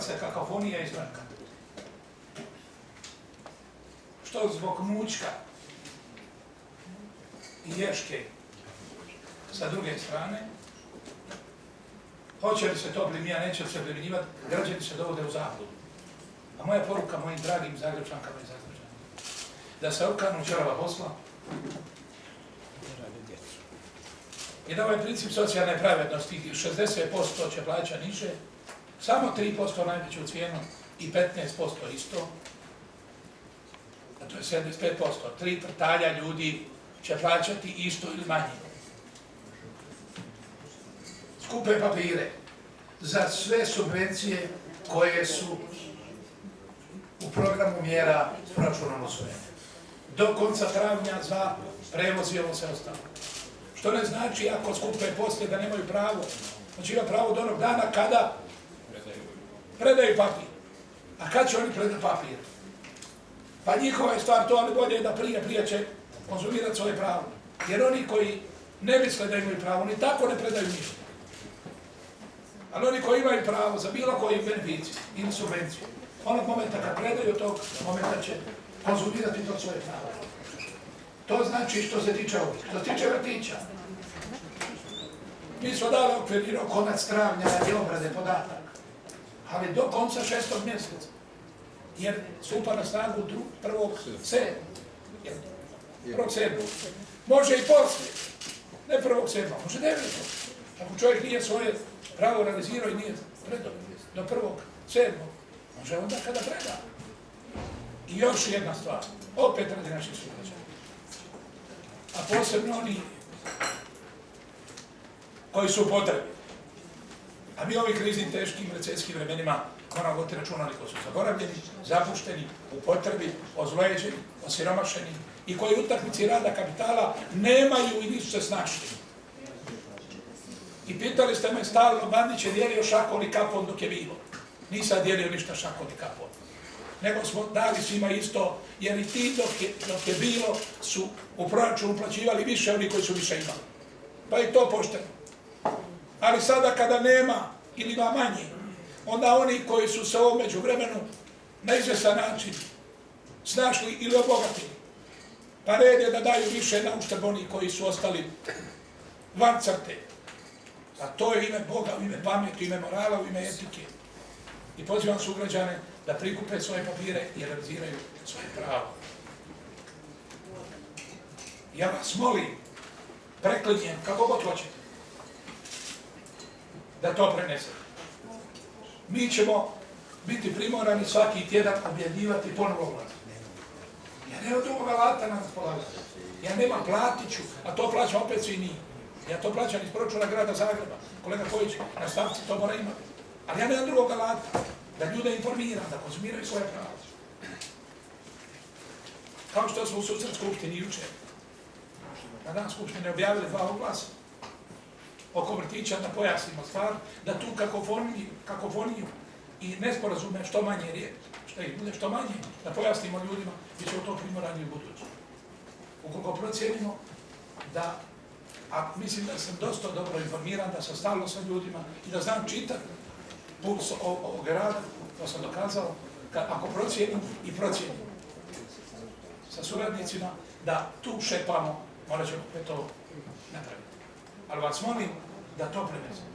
se kakofonija iz vraka. Što zbog mučka i ješke sa druge strane, hoće li se to primjenjivati, neće li se primjenjivati, građani se dovode u zabludu. A moja poruka mojim dragim Zagrepčankama i Zagrepčanima, da se okanu đerava posla i da ovaj princip socijalne pravednosti 60% će plaća niže, samo 3% najveću cijenu i 15% isto, a to je 75%, 3 vrtalja ljudi će plaćati isto ili manje. Skupe papire za sve subvencije koje su u programu mjera s proračunom usvojene. Do konca travnja za prevoz i ovo sve ostalo. Što ne znači ako skupe poslije da nemaju pravo. Znači ima pravo do onog dana kada predaju papir. A kad će oni predati papir? Pa njihova je stvar to, ali bolje je da prije će konzumirati svoje pravo. Jer oni koji ne misle da imaju pravo, ni tako ne predaju ništa. Ali oni koji imaju pravo za bilo koji beneficiju ili subvenciju, onog momenta kad predaju tog momenta će konzumirati to svoje pravo. To znači što se tiče ovih. Što se tiče vrtića, mi smo dali okvirni rok konac travnja i obrade podataka, ali do konca 6. mjeseca, jer stupa na snagu 1.7. Može i poslije, ne 1.7. može 9. Ako čovjek nije svoje pravo realizirao i nije predao do 1.7. može onda kada preda. I još jedna stvar, opet radi naših sugrađana, a posebno oni koji su u potrebi. A mi ovih kriznim, teškim, recesijskim vremenima moramo voditi računa koji su zaboravljeni, zapušteni, u potrebi, ozlojeđeni, osiromašeni i koji u utakmici rada kapitala nemaju i nisu se snašli. I pitali ste me stalno, Bandić je dijelio šakol i kapon dok je bilo. Nisam dijelio ništa šakol i kapon. Nego smo dali svima isto, jer i ti dok je bilo su u proračunu uplaćivali više oni koji su više imali. Pa i to pošteno. Ali sada kada nema ili ima manje, onda oni koji su se u međuvremenu na izvjestan način snašli ili obogatili, pa red je da daju više na uštrb onih koji su ostali van crte. A to je ime Boga, u ime pameti, u ime morala, u ime etike. I pozivam sugrađane da prikupe svoje papire i realiziraju svoje pravo. Ja vas molim, preklinjem, kako god hoćete, da to prenesete. Mi ćemo biti primorani svaki tjedan objavljivati ponovo vlast. Ja nemam drugog alata na raspolaganju. Ja nemam, platit ću, a to plaćam opet svi mi. Ja to plaćam iz proračuna grada Zagreba. Kolega Kojić na stavci to mora imati. Ali ja nemam drugog alata da ljude informiram, da konzumiraju svoje pravo. Kao što smo u susret skupštini jučer, na dan skupštine objavili 2 oglasa oko vrtića, da pojasnimo stvar, da tu kakofoniju i nesporazume što manje riječi, što ih bude što manje, da pojasnimo ljudima, bit će u to primoranje u budući. Ukoliko procijenimo da, a mislim da sam dosta dobro informiran, da sam stalno sa ljudima i da znam čitati puls ovog rada, to sam dokazao, ako procijenim i procijenim sa suradnicima, da tu šepamo, morat ćemo to napraviti. Ali vas molim da to prenesemo.